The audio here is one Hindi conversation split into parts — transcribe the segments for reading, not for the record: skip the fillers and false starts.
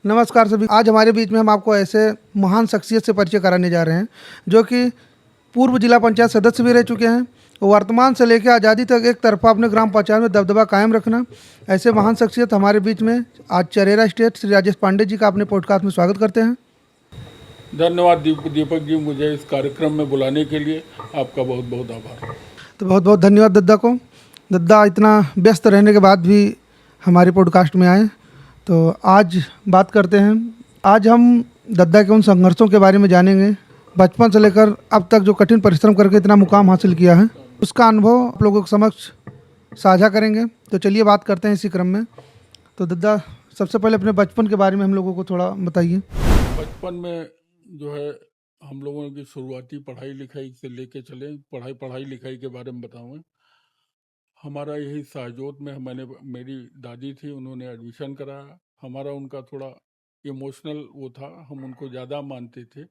नमस्कार सभी। आज हमारे बीच में हम आपको ऐसे महान शख्सियत से परिचय कराने जा रहे हैं जो कि पूर्व जिला पंचायत सदस्य भी रह चुके हैं। वर्तमान से लेकर आज़ादी तक एक तरफा अपने ग्राम पंचायत में दबदबा कायम रखना, ऐसे महान शख्सियत हमारे बीच में आज चरेरा स्टेट श्री राजेश पांडे जी का अपने पॉडकास्ट में स्वागत करते हैं। धन्यवाद दीपक जी, मुझे इस कार्यक्रम में बुलाने के लिए आपका बहुत बहुत आभार। तो बहुत बहुत धन्यवाद दद्दा को। दद्दा इतना व्यस्त रहने के बाद भी हमारे पॉडकास्ट में आए। तो आज बात करते हैं। आज हम दद्दा के उन संघर्षों के बारे में जानेंगे, बचपन से लेकर अब तक जो कठिन परिश्रम करके इतना मुकाम हासिल किया है, उसका अनुभव आप लोगों के समक्ष साझा करेंगे। तो चलिए बात करते हैं इसी क्रम में। तो दद्दा, सबसे पहले अपने बचपन के बारे में हम लोगों को थोड़ा बताइए। बचपन में जो है हम लोगों की शुरुआती पढ़ाई लिखाई से लेके चले, पढ़ाई लिखाई के बारे में बताऊँ। हमारा यही सहजोत में मेरी दादी थी, उन्होंने एडमिशन कराया। हमारा उनका थोड़ा इमोशनल वो था, हम उनको ज़्यादा मानते थे,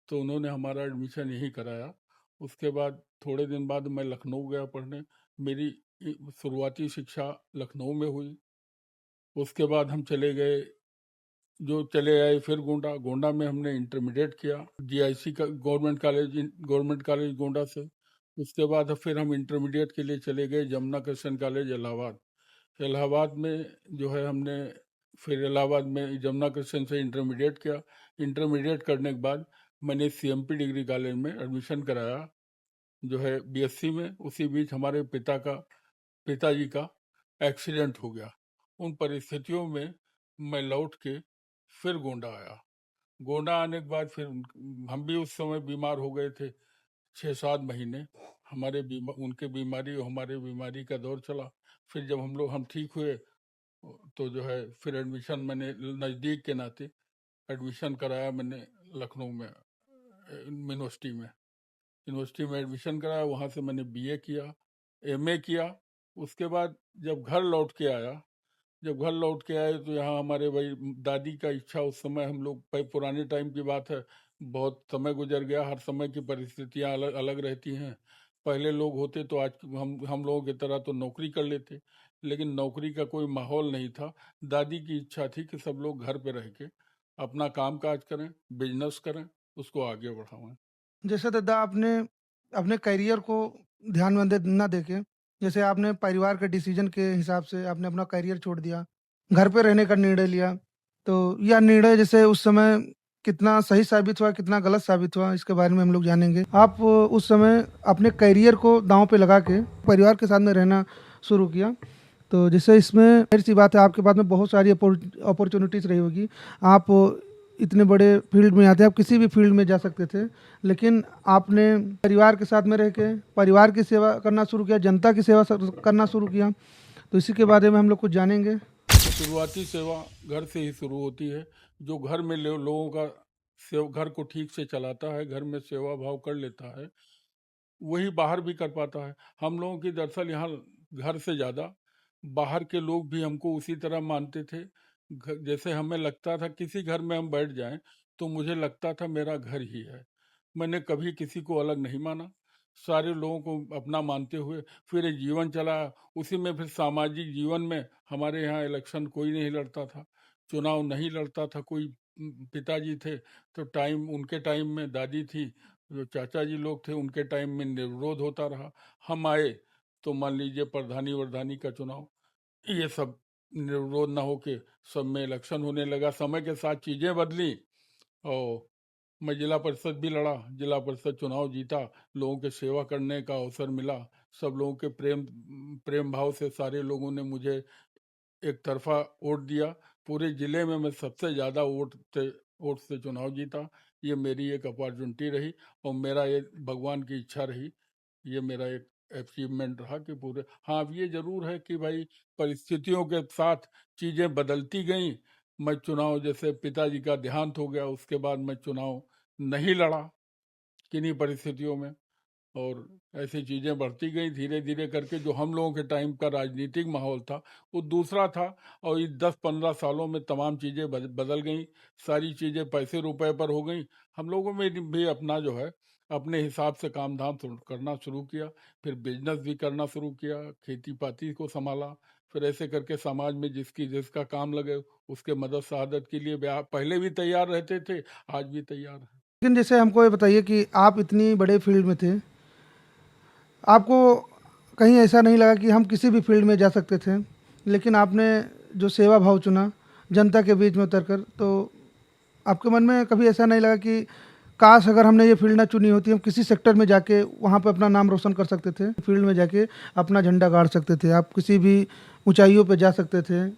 तो उन्होंने हमारा एडमिशन यहीं कराया। उसके बाद थोड़े दिन बाद मैं लखनऊ गया पढ़ने। मेरी शुरुआती शिक्षा लखनऊ में हुई। उसके बाद हम चले आए फिर गोंडा में हमने इंटरमीडिएट किया, जीआईसी का गवर्नमेंट कॉलेज गोंडा से। उसके बाद फिर हम इंटरमीडिएट के लिए चले गए जमुना कृष्ण कॉलेज इलाहाबाद। इलाहाबाद में जो है हमने फिर इलाहाबाद में जमुना कृष्ण से इंटरमीडिएट किया। इंटरमीडिएट करने के बाद मैंने सीएमपी डिग्री कॉलेज में एडमिशन कराया, जो है बीएससी में। उसी बीच हमारे पिताजी का एक्सीडेंट हो गया। उन परिस्थितियों में मैं लौट के फिर गोंडा आया। गोंडा आने के बाद फिर हम भी उस समय बीमार हो गए थे, 6-7 महीने। उनके बीमारी और हमारे बीमारी का दौर चला। फिर जब हम ठीक हुए तो जो है फिर एडमिशन मैंने नज़दीक के नाते एडमिशन कराया। मैंने लखनऊ में यूनिवर्सिटी में एडमिशन कराया। वहाँ से मैंने बीए किया, एमए किया। उसके बाद जब घर लौट के आए तो यहाँ हमारे भाई दादी का इच्छा, उस समय हम लोग पुराने टाइम की बात है, बहुत समय गुजर गया, हर समय की परिस्थितियाँ अलग अलग रहती हैं। पहले लोग होते तो आज हम लोगों की तरह तो नौकरी कर लेते, लेकिन नौकरी का कोई माहौल नहीं था। दादी की इच्छा थी कि सब लोग घर पे रह के अपना काम काज करें, बिजनेस करें, उसको आगे बढ़ावें। जैसे दद्दा, आपने अपने करियर को ध्यान में न देके, जैसे आपने परिवार के डिसीजन के हिसाब से आपने अपना करियर छोड़ दिया, घर पे रहने का निर्णय लिया। तो यह निर्णय जैसे उस समय कितना सही साबित हुआ, कितना गलत साबित हुआ, इसके बारे में हम लोग जानेंगे। आप उस समय अपने करियर को दांव पे लगा के परिवार के साथ में रहना शुरू किया। तो जैसे इसमें जाहिर सी बात है, आपके पास में बहुत सारी अपॉर्चुनिटीज़ रही होगी। आप इतने बड़े फील्ड में आते हैं, आप किसी भी फील्ड में जा सकते थे, लेकिन आपने परिवार के साथ में रह के परिवार की सेवा करना शुरू किया, जनता की सेवा करना शुरू किया। तो इसी के बारे में हम लोग कुछ जानेंगे। शुरुआती सेवा घर से ही शुरू होती है। जो घर में लोगों का घर को ठीक से चलाता है, घर में सेवा भाव कर लेता है, वही बाहर भी कर पाता है। हम लोगों की दरअसल यहाँ घर से ज़्यादा बाहर के लोग भी हमको उसी तरह मानते थे। जैसे हमें लगता था किसी घर में हम बैठ जाएं तो मुझे लगता था मेरा घर ही है। मैंने कभी किसी को अलग नहीं माना, सारे लोगों को अपना मानते हुए फिर एक जीवन चला। उसी में फिर सामाजिक जीवन में हमारे यहाँ इलेक्शन कोई नहीं लड़ता था, चुनाव नहीं लड़ता था कोई। पिताजी थे तो उनके टाइम में दादी थी, जो चाचा जी लोग थे उनके टाइम में निर्विरोध होता रहा। हम आए तो मान लीजिए प्रधानी वर्धानी का चुनाव, ये सब निर्विरोध ना होके सब में इलेक्शन होने लगा। समय के साथ चीज़ें बदली और मैं जिला परिषद भी लड़ा, जिला परिषद चुनाव जीता, लोगों के सेवा करने का अवसर मिला। सब लोगों के प्रेम भाव से सारे लोगों ने मुझे एक तरफा वोट दिया। पूरे जिले में मैं सबसे ज़्यादा वोट से चुनाव जीता। ये मेरी एक अपॉर्चुनिटी रही और मेरा ये भगवान की इच्छा रही। ये मेरा एक अचीवमेंट रहा कि पूरे। हाँ, अब ये ज़रूर है कि भाई परिस्थितियों के साथ चीज़ें बदलती गईं। मैं चुनाव, जैसे पिताजी का देहांत हो गया, उसके बाद मैं चुनाव नहीं लड़ा किन्हीं परिस्थितियों में, और ऐसी चीज़ें बढ़ती गई धीरे धीरे करके। जो हम लोगों के टाइम का राजनीतिक माहौल था वो दूसरा था, और इस 10-15 सालों में तमाम चीज़ें बदल गई। सारी चीज़ें पैसे रुपए पर हो गई। हम लोगों में भी अपना जो है अपने हिसाब से काम धाम करना शुरू किया, फिर बिजनेस भी करना शुरू किया, खेती पाती को संभाला, फिर ऐसे करके समाज में जिसका काम लगे उसके मदद शहादत के लिए पहले भी तैयार रहते थे, आज भी तैयार है। लेकिन जैसे हमको ये बताइए कि आप इतनी बड़े फील्ड में थे, आपको कहीं ऐसा नहीं लगा कि हम किसी भी फील्ड में जा सकते थे, लेकिन आपने जो सेवा भाव चुना जनता के बीच में उतरकर, तो आपके मन में कभी ऐसा नहीं लगा कि काश अगर हमने ये फील्ड ना चुनी होती, हम किसी सेक्टर में जाके वहाँ पे अपना नाम रोशन कर सकते थे, फील्ड में जाके अपना झंडा गाड़ सकते थे, आप किसी भी ऊंचाइयों पे जा सकते थे,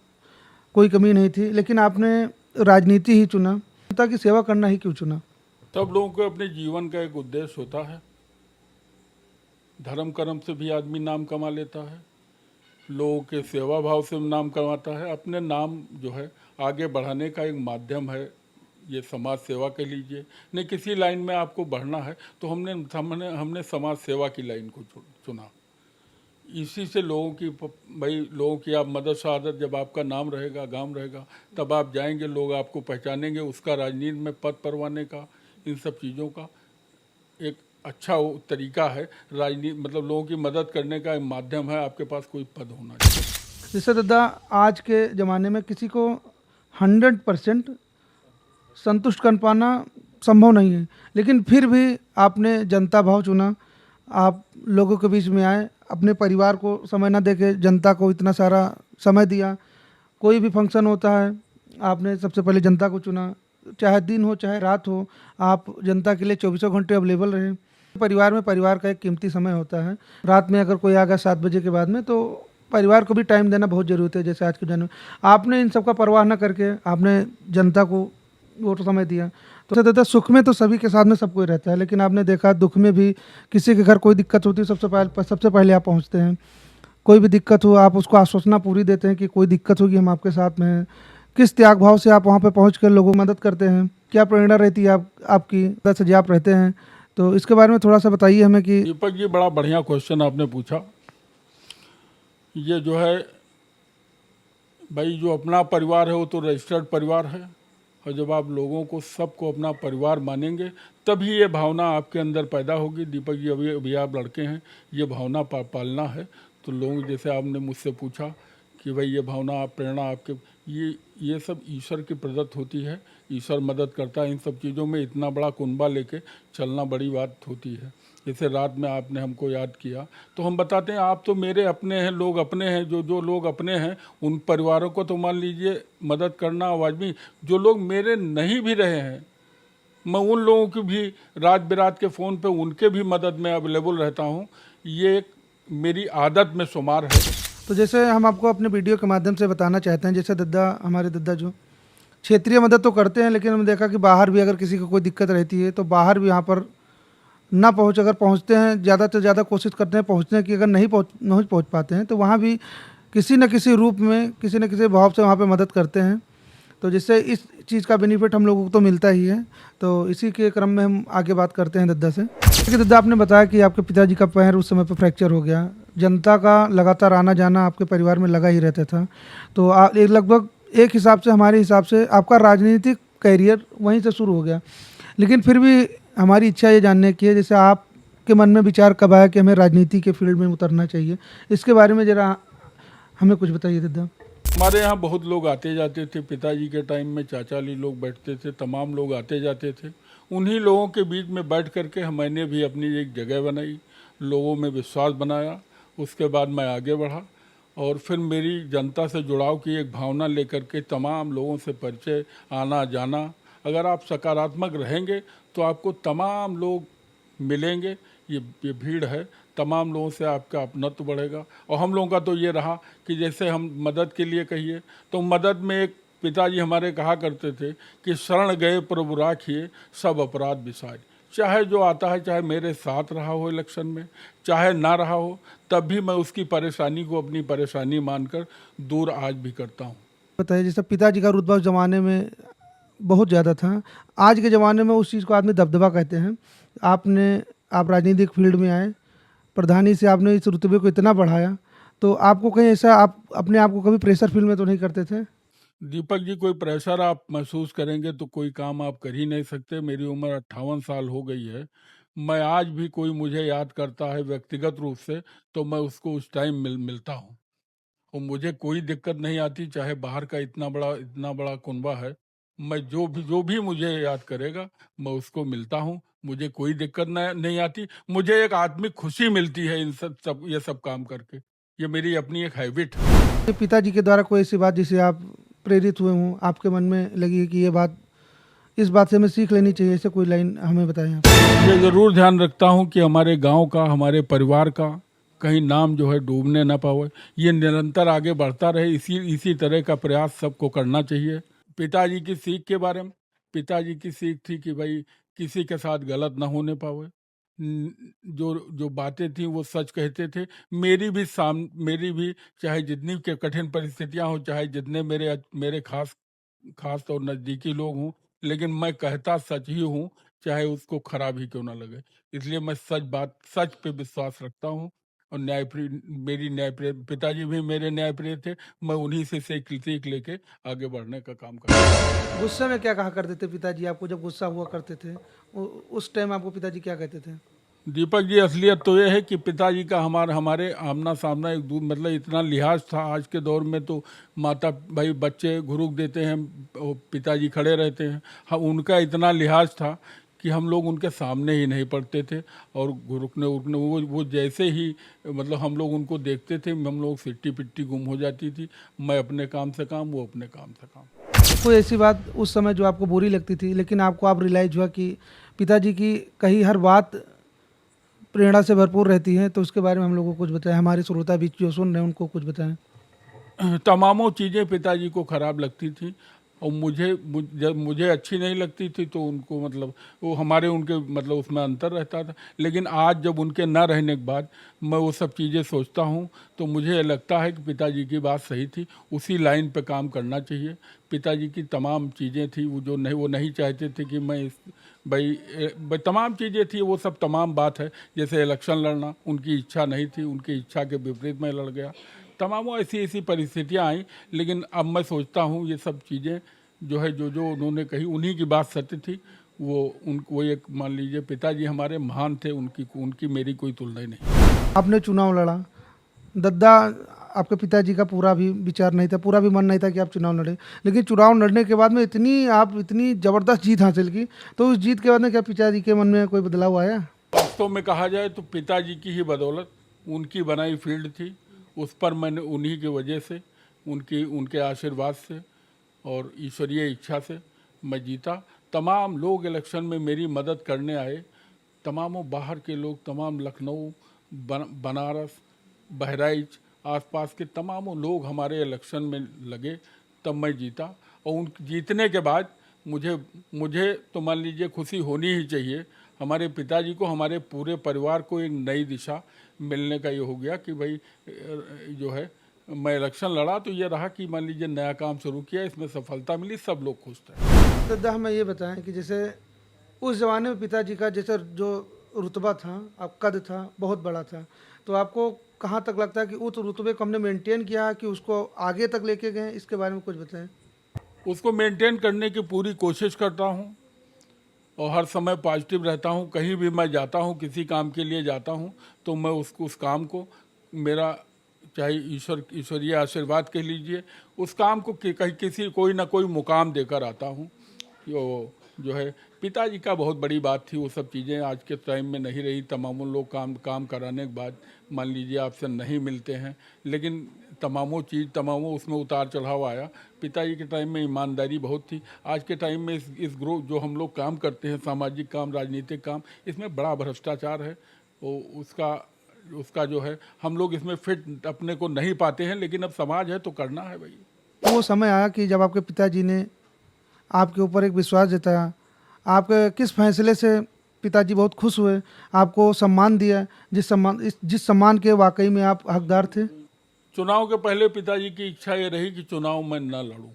कोई कमी नहीं थी, लेकिन आपने राजनीति ही चुना। जनता की सेवा करना ही क्यों चुना? सब लोगों को अपने जीवन का एक उद्देश्य होता है। धर्म कर्म से भी आदमी नाम कमा लेता है, लोगों के सेवा भाव से नाम कमाता है। अपने नाम जो है आगे बढ़ाने का एक माध्यम है, ये समाज सेवा कह लीजिए। नहीं किसी लाइन में आपको बढ़ना है तो हमने समाज सेवा की लाइन को चुना। इसी से लोगों की आप मदद शहादत, जब आपका नाम रहेगा, गांव रहेगा, तब आप जाएंगे, लोग आपको पहचानेंगे। उसका राजनीति में पद परवाने का, इन सब चीज़ों का एक अच्छा तरीका है। राजनीति मतलब लोगों की मदद करने का एक माध्यम है, आपके पास कोई पद होना चाहिए। जैसे दादा, आज के ज़माने में किसी को 100% संतुष्ट कर पाना संभव नहीं है, लेकिन फिर भी आपने जनता भाव चुना, आप लोगों के बीच में आए, अपने परिवार को समय ना देके जनता को इतना सारा समय दिया। कोई भी फंक्शन होता है, आपने सबसे पहले जनता को चुना, चाहे दिन हो चाहे रात हो, आप जनता के लिए 24 घंटे अवेलेबल रहे। परिवार का एक कीमती समय होता है। रात में अगर कोई आ गया 7 बजे के बाद में, तो परिवार को भी टाइम देना बहुत ज़रूरी है। जैसे आज के जन्म आपने इन सब का परवाह न करके आपने जनता को वो समय दिया। तो दादा, सुख में तो सभी के साथ में सब कोई रहता है, लेकिन आपने देखा दुख में भी किसी के घर कोई दिक्कत होती है, सबसे पहले आप पहुंचते हैं। कोई भी दिक्कत हो, आप उसको आश्वासना पूरी देते हैं कि कोई दिक्कत होगी हम आपके साथ में हैं। किस त्याग भाव से आप वहाँ पे पहुँच कर लोगों की मदद करते हैं, क्या प्रेरणा रहती है आपकी दस जी आप रहते हैं, तो इसके बारे में थोड़ा सा बताइए हमें। कि दीपक जी, बड़ा बढ़िया क्वेश्चन आपने पूछा। ये जो है भाई, जो अपना परिवार है वो तो रजिस्टर्ड परिवार है, और जब आप लोगों को सबको अपना परिवार मानेंगे तभी ये भावना आपके अंदर पैदा होगी। दीपक जी, अभी आप लड़के हैं, ये भावना पालना है। तो लोग, जैसे आपने मुझसे पूछा कि भाई ये भावना, आप प्रेरणा आपके, ये सब ईश्वर की प्रदत्त होती है। ईश्वर मदद करता है इन सब चीज़ों में। इतना बड़ा कुनबा लेके चलना बड़ी बात होती है। जैसे रात में आपने हमको याद किया तो हम बताते हैं आप तो मेरे अपने हैं, लोग अपने हैं। जो लोग अपने हैं उन परिवारों को तो मान लीजिए मदद करना वाजिबी। जो लोग मेरे नहीं भी रहे हैं, मैं उन लोगों की भी रात बिरात के फ़ोन पे उनके भी मदद में अवेलेबल रहता हूँ। ये एक मेरी आदत में शुमार है। तो जैसे हम आपको अपने वीडियो के माध्यम से बताना चाहते हैं, जैसे हमारे दादा जो क्षेत्रीय मदद तो करते हैं, लेकिन हमने देखा कि बाहर भी अगर किसी को कोई दिक्कत रहती है तो बाहर भी यहाँ पर ना अगर पहुँचते हैं, ज़्यादा से ज़्यादा कोशिश करते हैं पहुँचने की। अगर नहीं पहुँच पाते हैं तो वहाँ भी किसी न किसी रूप में, किसी न किसी भाव से वहाँ पे मदद करते हैं। तो जिससे इस चीज़ का बेनिफिट हम लोगों को तो मिलता ही है। तो इसी के क्रम में हम आगे बात करते हैं दद्दा से। देखिए दद्दा, आपने बताया कि आपके पिताजी का पैर उस समय पर फ्रैक्चर हो गया, जनता का लगातार आना जाना आपके परिवार में लगा ही रहता था। तो लगभग एक हिसाब से, हमारे हिसाब से आपका राजनीतिक करियर वहीं से शुरू हो गया। लेकिन फिर भी हमारी इच्छा ये जानने की है, जैसे आपके मन में विचार कब आया कि हमें राजनीति के फील्ड में उतरना चाहिए, इसके बारे में ज़रा हमें कुछ बताइए दद्दा। हमारे यहाँ बहुत लोग आते जाते थे। पिताजी के टाइम में चाचाली लोग बैठते थे, तमाम लोग आते जाते थे। उन्हीं लोगों के बीच में बैठ करके मैंने भी अपनी एक जगह बनाई, लोगों में विश्वास बनाया। उसके बाद मैं आगे बढ़ा और फिर मेरी जनता से जुड़ाव की एक भावना लेकर के तमाम लोगों से परिचय, आना जाना। अगर आप सकारात्मक रहेंगे तो आपको तमाम लोग मिलेंगे। ये भीड़ है, तमाम लोगों से आपका अपनत्व बढ़ेगा। और हम लोगों का तो ये रहा कि जैसे हम मदद के लिए कहिए तो मदद में एक पिताजी हमारे कहा करते थे कि शरण गए प्रभु राखिए, सब अपराध बिसाए। चाहे जो आता है, चाहे मेरे साथ रहा हो इलेक्शन में, चाहे ना रहा हो, तब भी मैं उसकी परेशानी को अपनी परेशानी मानकर दूर आज भी करता हूँ। बताइए, जैसे पिताजी का रुतबा उस ज़माने में बहुत ज़्यादा था, आज के ज़माने में उस चीज़ को आदमी दबदबा कहते हैं। आप राजनीतिक फील्ड में आए, प्रधानी से आपने इस रुतबे को इतना बढ़ाया, तो आपको कहीं ऐसा, आप अपने आप को कभी प्रेशर फील में तो नहीं करते थे? दीपक जी, कोई प्रेशर आप महसूस करेंगे तो कोई काम आप कर ही नहीं सकते। मेरी उम्र 58 साल हो गई है। मैं आज भी कोई मुझे याद करता है व्यक्तिगत रूप से, तो मैं उसको उस टाइम मिलता हूँ। और मुझे कोई दिक्कत नहीं आती, चाहे बाहर का इतना बड़ा कुनबा है, मैं जो भी मुझे याद करेगा, मैं उसको मिलता हूँ। मुझे कोई दिक्कत नहीं आती। मुझे एक आत्मिक खुशी मिलती है इन सब ये सब काम करके। ये मेरी अपनी एक हैबिट है। ये पिताजी के द्वारा कोई ऐसी बात जिसे आप प्रेरित हुए हों, आपके मन में लगी है कि ये बात, इस बात से हमें सीख लेनी चाहिए, ऐसे कोई लाइन हमें बताएं आप? मैं ज़रूर ध्यान रखता हूँ कि हमारे गांव का, हमारे परिवार का कहीं नाम जो है डूबने ना पावे। ये निरंतर आगे बढ़ता रहे, इसी तरह का प्रयास सबको करना चाहिए। पिताजी की सीख के बारे में, पिताजी की सीख थी कि भाई किसी के साथ गलत ना होने पावे। जो जो बातें थी वो सच कहते थे। मेरी भी चाहे जितनी के कठिन परिस्थितियां हो, चाहे जितने मेरे खास खास और नज़दीकी लोग हों, लेकिन मैं कहता सच ही हूँ, चाहे उसको खराब ही क्यों ना लगे। इसलिए मैं सच पे विश्वास रखता हूँ। और न्यायप्रिय पिताजी भी मेरे न्यायप्रिय थे। मैं उन्हीं से सीख लेके आगे बढ़ने का काम करता हूँ। गुस्से में क्या कहा करते थे पिताजी आपको, जब गुस्सा हुआ करते थे उस टाइम आपको पिताजी क्या कहते थे? दीपक जी, असलियत तो यह है कि पिताजी का हमारे आमना सामना मतलब इतना लिहाज था। आज के दौर में तो माता भाई बच्चे घुरुक देते हैं, और पिताजी खड़े रहते हैं। हाँ, उनका इतना लिहाज था कि हम लोग उनके सामने ही नहीं पड़ते थे। और घुरुकने उरुकने वो जैसे ही मतलब हम लोग उनको देखते थे, हम लोग सिट्टी पिट्टी गुम हो जाती थी। मैं अपने काम से काम, वो अपने काम से काम। कोई ऐसी बात उस समय जो आपको बुरी लगती थी, लेकिन आपको आप रियलाइज हुआ कि पिताजी की कही हर बात प्रेरणा से भरपूर रहती है, तो उसके बारे में हम लोगों को कुछ बताएं, हमारे श्रोता भी जो सुन रहे हैं उनको कुछ बताएं। तमामों चीज़ें पिताजी को खराब लगती थी। और जब मुझे अच्छी नहीं लगती थी तो उनको मतलब वो हमारे उनके मतलब उसमें अंतर रहता था। लेकिन आज जब उनके ना रहने के बाद मैं वो सब चीज़ें सोचता हूँ, तो मुझे लगता है कि पिताजी की बात सही थी। उसी लाइन पे काम करना चाहिए। पिताजी की तमाम चीज़ें थी वो नहीं चाहते थे कि मैं तमाम चीज़ें थी, वो सब तमाम बात है। जैसे इलेक्शन लड़ना उनकी इच्छा नहीं थी, उनकी इच्छा के विपरीत मैं लड़ गया। तमामों ऐसी परिस्थितियां आई। लेकिन अब मैं सोचता हूँ ये सब चीज़ें जो है, जो उन्होंने कही, उन्हीं की बात सत्य थी। वो एक मान लीजिए पिताजी हमारे महान थे, उनकी मेरी कोई तुलना ही नहीं। आपने चुनाव लड़ा, दद्दा आपके पिताजी का पूरा भी विचार नहीं था, पूरा भी मन नहीं था कि आप चुनाव लड़े, लेकिन चुनाव लड़ने के बाद में इतनी ज़बरदस्त जीत हासिल की, तो उस जीत के बाद में क्या पिताजी के मन में कोई बदलाव आया? वास्तव में कहा जाए तो पिताजी की ही बदौलत, उनकी बनाई फील्ड थी। उस पर मैंने उन्हीं की वजह से, उनके आशीर्वाद से और ईश्वरीय इच्छा से मैं जीता। तमाम लोग इलेक्शन में मेरी मदद करने आए। तमामों बाहर के लोग, तमाम लखनऊ, बनारस, बहराइच, आसपास के तमामों लोग हमारे इलेक्शन में लगे, तब मैं जीता। और उन जीतने के बाद मुझे मुझे तो मान लीजिए खुशी होनी ही चाहिए। हमारे पिताजी को, हमारे पूरे परिवार को एक नई दिशा मिलने का ये हो गया कि भाई जो है, मैं इलेक्शन लड़ा तो ये रहा कि मान लीजिए नया काम शुरू किया, इसमें सफलता मिली, सब लोग खुश थे। दद्दा हमें ये बताएं कि जैसे उस ज़माने में पिताजी का जैसे जो रुतबा था, आप कद था, बहुत बड़ा था, तो आपको कहाँ तक लगता है कि उस रुतबे को हमने मेंटेन किया कि उसको आगे तक लेके गए, इसके बारे में कुछ बताएं? उसको मेंटेन करने की पूरी कोशिश करता हूँ और हर समय पॉजिटिव रहता हूँ। कहीं भी मैं जाता हूँ, किसी काम के लिए जाता हूँ, तो मैं उस काम को, मेरा चाहे ईश्वरीय आशीर्वाद कह लीजिए, उस काम को कहीं कोई ना कोई मुकाम देकर आता हूँ। जो है, पिताजी का बहुत बड़ी बात थी। वो सब चीज़ें आज के टाइम में नहीं रही। तमामों लोग काम कराने के बाद मान लीजिए आपसे नहीं मिलते हैं, लेकिन तमामों उसमें उतार चढ़ाव आया। पिताजी के टाइम में ईमानदारी बहुत थी। आज के टाइम में इस ग्रुप जो हम लोग काम करते हैं, सामाजिक काम, राजनीतिक काम, इसमें बड़ा भ्रष्टाचार है। वो उसका जो है, हम लोग इसमें फिट अपने को नहीं पाते हैं, लेकिन अब समाज है तो करना है भाई। वो समय आया कि जब आपके पिताजी ने आपके ऊपर एक विश्वास जताया, आपके किस फैसले से पिताजी बहुत खुश हुए, आपको सम्मान दिया, जिस सम्मान के वाकई में आप हकदार थे? चुनाव के पहले पिताजी की इच्छा ये रही कि चुनाव मैं न लड़ूं।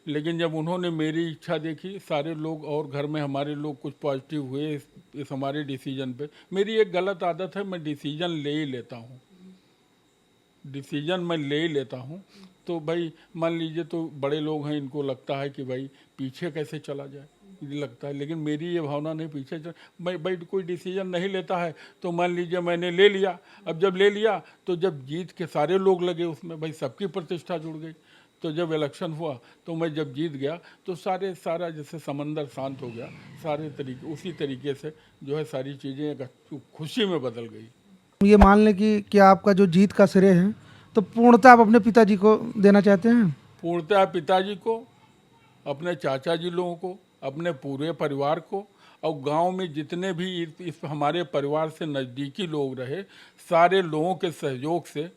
लेकिन जब उन्होंने मेरी इच्छा देखी, सारे लोग और घर में हमारे लोग कुछ पॉजिटिव हुए इस हमारे डिसीजन पे। मेरी एक गलत आदत है, मैं डिसीजन ले ही लेता हूँ। डिसीजन मैं ले ही लेता हूँ। तो भाई मान लीजिए, तो बड़े लोग हैं, इनको लगता है कि भाई पीछे कैसे चला जाए। लगता है। लेकिन मेरी ये भावना नहीं पीछे चल, मैं भाई कोई डिसीजन नहीं लेता है तो मान लीजिए मैंने ले लिया, अब जब ले लिया तो जब जीत के सारे लोग लगे उसमें, भाई सबकी प्रतिष्ठा जुड़ गई। तो जब इलेक्शन हुआ तो मैं जब जीत गया तो सारा जैसे समंदर शांत हो गया, सारे तरीके उसी तरीके से जो है सारी चीज़ें एक खुशी में बदल गई। ये मान लें कि क्या आपका जो जीत का श्रेय है तो पूर्णतः आप अपने पिताजी को देना चाहते हैं? पूर्णतः पिताजी को, अपने चाचा जी लोगों को, अपने पूरे परिवार को, और गांव में जितने भी इस हमारे परिवार से नज़दीकी लोग रहे, सारे लोगों के सहयोग से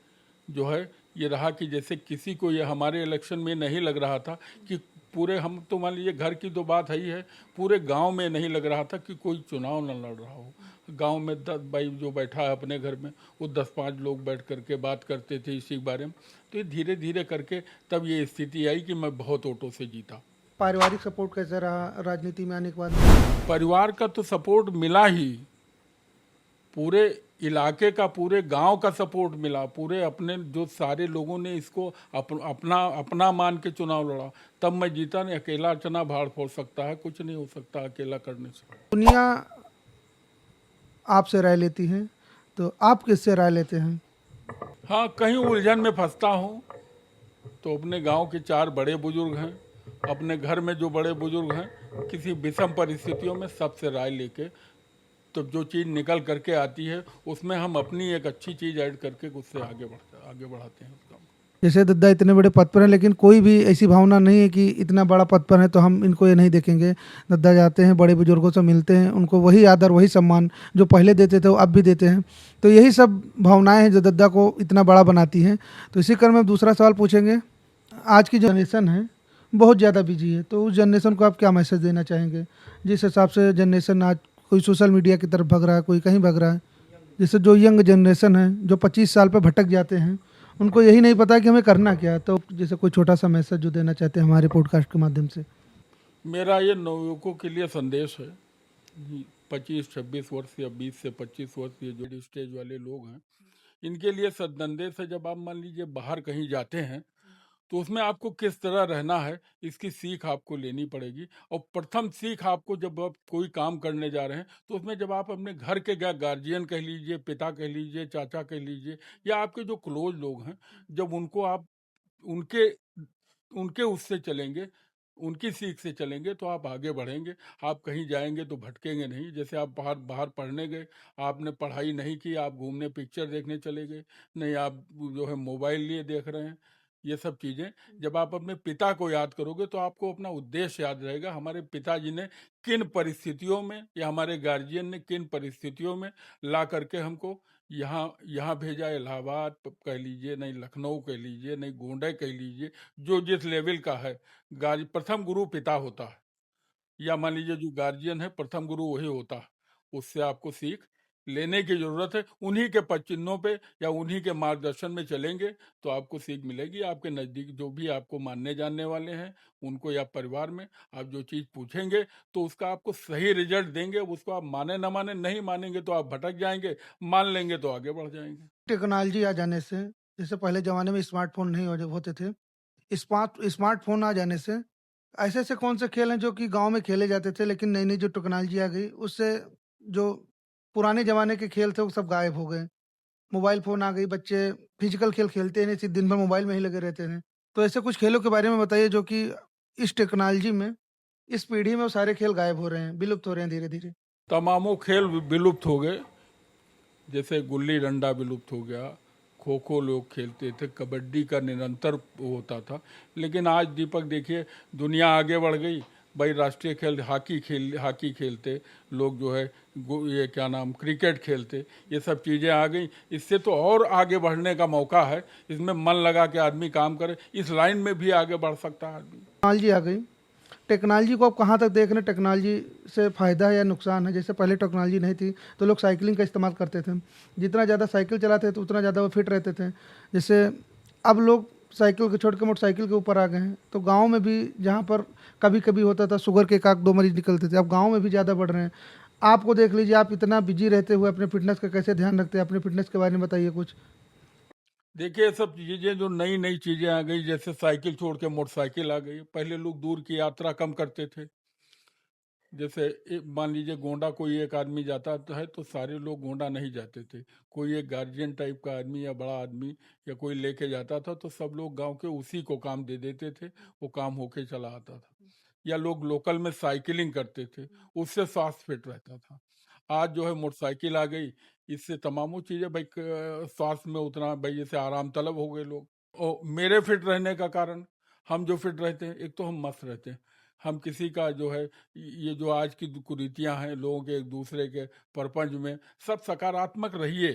जो है ये रहा कि जैसे किसी को ये हमारे इलेक्शन में नहीं लग रहा था कि पूरे, हम तो मान लीजिए घर की तो बात है ही है, पूरे गांव में नहीं लग रहा था कि कोई चुनाव न लड़ रहा हो। गांव में 10 भाई जो बैठा है अपने घर में, वो 10-5 लोग बैठ करके बात करते थे इसी के बारे में। तो ये धीरे धीरे करके तब ये स्थिति आई कि मैं बहुत वोटों से जीता। पारिवारिक सपोर्ट कैसा रहा राजनीति में आने के बाद? परिवार का तो सपोर्ट मिला ही, पूरे इलाके का, पूरे गांव का सपोर्ट मिला, पूरे अपने जो सारे लोगों ने इसको अपना अपना मान के चुनाव लड़ा, तब मैं जीता। नहीं, अकेला चना भाड़ फोड़ सकता है, कुछ नहीं हो सकता अकेला करने से। दुनिया आपसे राय लेती है तो आप किससे राय लेते हैं? हाँ, कहीं उलझन में फंसता हूँ तो अपने गांव के 4 बड़े बुजुर्ग हैं, अपने घर में जो बड़े बुजुर्ग हैं, किसी विषम परिस्थितियों में सबसे राय लेके तो जो चीज़ निकल करके आती है उसमें हम अपनी एक अच्छी चीज़ ऐड करके उससे आगे बढ़ाते हैं उस काम को। जैसे दद्दा इतने बड़े पद पर हैं लेकिन कोई भी ऐसी भावना नहीं है कि इतना बड़ा पद पर है तो हम इनको ये नहीं देखेंगे। दद्दा जाते हैं, बड़े बुजुर्गों से मिलते हैं, उनको वही आदर वही सम्मान जो पहले देते थे वो अब भी देते हैं। तो यही सब भावनाएं हैं जो दद्दा को इतना बड़ा बनाती हैं। तो इसी क्रम में दूसरा सवाल पूछेंगे। आज की जनरेशन है बहुत ज़्यादा बिजी है, तो उस जनरेशन को आप क्या मैसेज देना चाहेंगे? जिस हिसाब से जनरेशन आज कोई सोशल मीडिया की तरफ भग रहा है, कोई कहीं भग रहा है, जैसे जो यंग जनरेशन है जो 25 साल पे भटक जाते हैं, उनको यही नहीं पता कि हमें करना क्या है। तो जैसे कोई छोटा सा मैसेज जो देना चाहते हैं हमारे पॉडकास्ट के माध्यम से। मेरा ये नवयुवकों के लिए संदेश है, 25-26 वर्ष या 20 से 25 वर्ष ये जो स्टेज वाले लोग हैं, इनके लिए संदेश है, जब आप मान लीजिए बाहर कहीं जाते हैं तो उसमें आपको किस तरह रहना है इसकी सीख आपको लेनी पड़ेगी। और प्रथम सीख आपको, जब आप कोई काम करने जा रहे हैं तो उसमें जब आप अपने घर के गार्जियन कह लीजिए, पिता कह लीजिए, चाचा कह लीजिए, या आपके जो क्लोज लोग हैं, जब उनको आप उनके उनके उससे चलेंगे, उनकी सीख से चलेंगे तो आप आगे बढ़ेंगे। आप कहीं जाएंगे तो भटकेंगे नहीं। जैसे आप बाहर बाहर पढ़ने गए, आपने पढ़ाई नहीं की, आप घूमने पिक्चर देखने चले गए, नहीं आप जो है मोबाइल लिए देख रहे हैं। ये सब चीज़ें जब आप अपने पिता को याद करोगे तो आपको अपना उद्देश्य याद रहेगा, हमारे पिताजी ने किन परिस्थितियों में या हमारे गार्जियन ने किन परिस्थितियों में ला करके हमको यहाँ यहाँ भेजा। इलाहाबाद कह लीजिए, नहीं लखनऊ कह लीजिए, नहीं गोंडा कह लीजिए, जो जिस लेवल का है, प्रथम गुरु पिता होता है, या मान लीजिए जो गार्जियन है प्रथम गुरु वही होता है। उससे आपको सीख लेने की जरूरत है। उन्हीं के पद चिन्हों पे या उन्हीं के मार्गदर्शन में चलेंगे तो आपको सीख मिलेगी। आपके नज़दीक जो भी आपको मानने जानने वाले हैं उनको, या परिवार में आप जो चीज़ पूछेंगे तो उसका आपको सही रिजल्ट देंगे। उसको आप माने ना माने, नहीं मानेंगे तो आप भटक जाएंगे, मान लेंगे तो आगे बढ़ जाएंगे। टेक्नोलॉजी आ जाने से, जैसे पहले ज़माने में स्मार्टफ़ोन नहीं होते थे, स्मार्टफ़ोन आ जाने से ऐसे-ऐसे कौन से खेल हैं जो कि गाँव में खेले जाते थे, लेकिन नई-नई जो टेक्नोलॉजी आ गई उससे जो पुराने ज़माने के खेल थे वो सब गायब हो गए। मोबाइल फ़ोन आ गई, बच्चे फिजिकल खेल खेलते ही नहीं, सिर्फ़ दिन भर मोबाइल में ही लगे रहते हैं। तो ऐसे कुछ खेलों के बारे में बताइए जो कि इस टेक्नोलॉजी में, इस पीढ़ी में वो सारे खेल गायब हो रहे हैं, विलुप्त हो रहे हैं धीरे-धीरे। तमामों खेल विलुप्त हो गए। जैसे गुल्ली डंडा विलुप्त हो गया, खो खो लोग खेलते थे, कबड्डी का निरंतर वो होता था। लेकिन आज दीपक देखिए, दुनिया आगे बढ़ गई। भाई राष्ट्रीय खेल हाकी खेलते लोग, जो है ये क्या नाम, क्रिकेट खेलते, ये सब चीज़ें आ गई। इससे तो और आगे बढ़ने का मौका है। इसमें मन लगा के आदमी काम करे, इस लाइन में भी आगे बढ़ सकता है आदमी। टेक्नोलॉजी आ गई, टेक्नोलॉजी को आप कहाँ तक देख रहे हैं? टेक्नोलॉजी से फ़ायदा है या नुकसान है? जैसे पहले टेक्नोलॉजी नहीं थी तो लोग साइकिलिंग का इस्तेमाल करते थे, जितना ज़्यादा साइकिल चलाते थे तो उतना ज़्यादा वो फिट रहते थे। जैसे अब लोग साइकिल को छोड़ के मोटरसाइकिल के ऊपर आ गए हैं, तो गांव में भी जहाँ पर कभी कभी होता था शुगर के 1-2 मरीज निकलते थे, अब गांव में भी ज़्यादा बढ़ रहे हैं। आपको देख लीजिए, आप इतना बिजी रहते हुए अपने फिटनेस का कैसे ध्यान रखते हैं? अपने फिटनेस के बारे में बताइए कुछ। देखिए, सब चीज़ें जो नई नई चीज़ें आ गई, जैसे साइकिल छोड़ के मोटरसाइकिल आ गई। पहले लोग दूर की यात्रा कम करते थे, जैसे मान लीजिए गोंडा कोई एक आदमी जाता है तो सारे लोग गोंडा नहीं जाते थे। कोई एक गार्जियन टाइप का आदमी या बड़ा आदमी या कोई लेके जाता था तो सब लोग गांव के उसी को काम दे देते थे, वो काम होके चला आता था। या लोग लोकल में साइकिलिंग करते थे, उससे स्वास्थ्य फिट रहता था। आज जो है मोटरसाइकिल आ गई, इससे तमामों चीज़ें भाई स्वास्थ्य में उतना भाई जैसे आराम तलब हो गए लोग। और मेरे फिट रहने का कारण, हम जो फिट रहते हैं, एक तो हम मस्त रहते हैं। हम किसी का जो है ये जो आज की कुरीतियां हैं लोगों के एक दूसरे के परपंच में, सब सकारात्मक रहिए।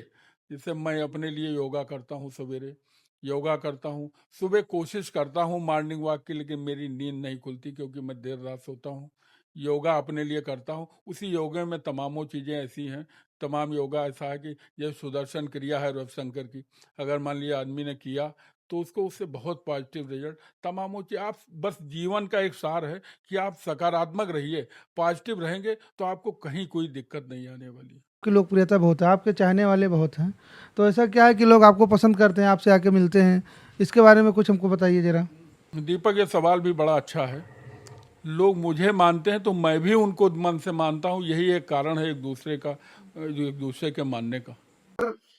जैसे मैं अपने लिए योगा करता हूँ, सवेरे योगा करता हूँ, सुबह कोशिश करता हूँ मॉर्निंग वॉक की, लेकिन मेरी नींद नहीं खुलती क्योंकि मैं देर रात सोता हूँ। योगा अपने लिए करता हूँ, उसी योगा में तमामों चीज़ें ऐसी हैं। तमाम योगा ऐसा है कि ये सुदर्शन क्रिया है रविशंकर की, अगर मान लिया आदमी ने किया तो उसको उससे बहुत पॉजिटिव रिजल्ट तमामों की। आप बस जीवन का एक सार है कि आप सकारात्मक रहिए, पॉजिटिव रहेंगे तो आपको कहीं कोई दिक्कत नहीं आने वाली। की लोकप्रियता बहुत है, आपके चाहने वाले बहुत हैं, तो ऐसा क्या है कि लोग आपको पसंद करते हैं, आपसे आके मिलते हैं? इसके बारे में कुछ हमको बताइए ज़रा। दीपक, ये सवाल भी बड़ा अच्छा है। लोग मुझे मानते हैं तो मैं भी उनको मन से मानता हूँ, यही एक कारण है एक दूसरे का, जो एक दूसरे के मानने का।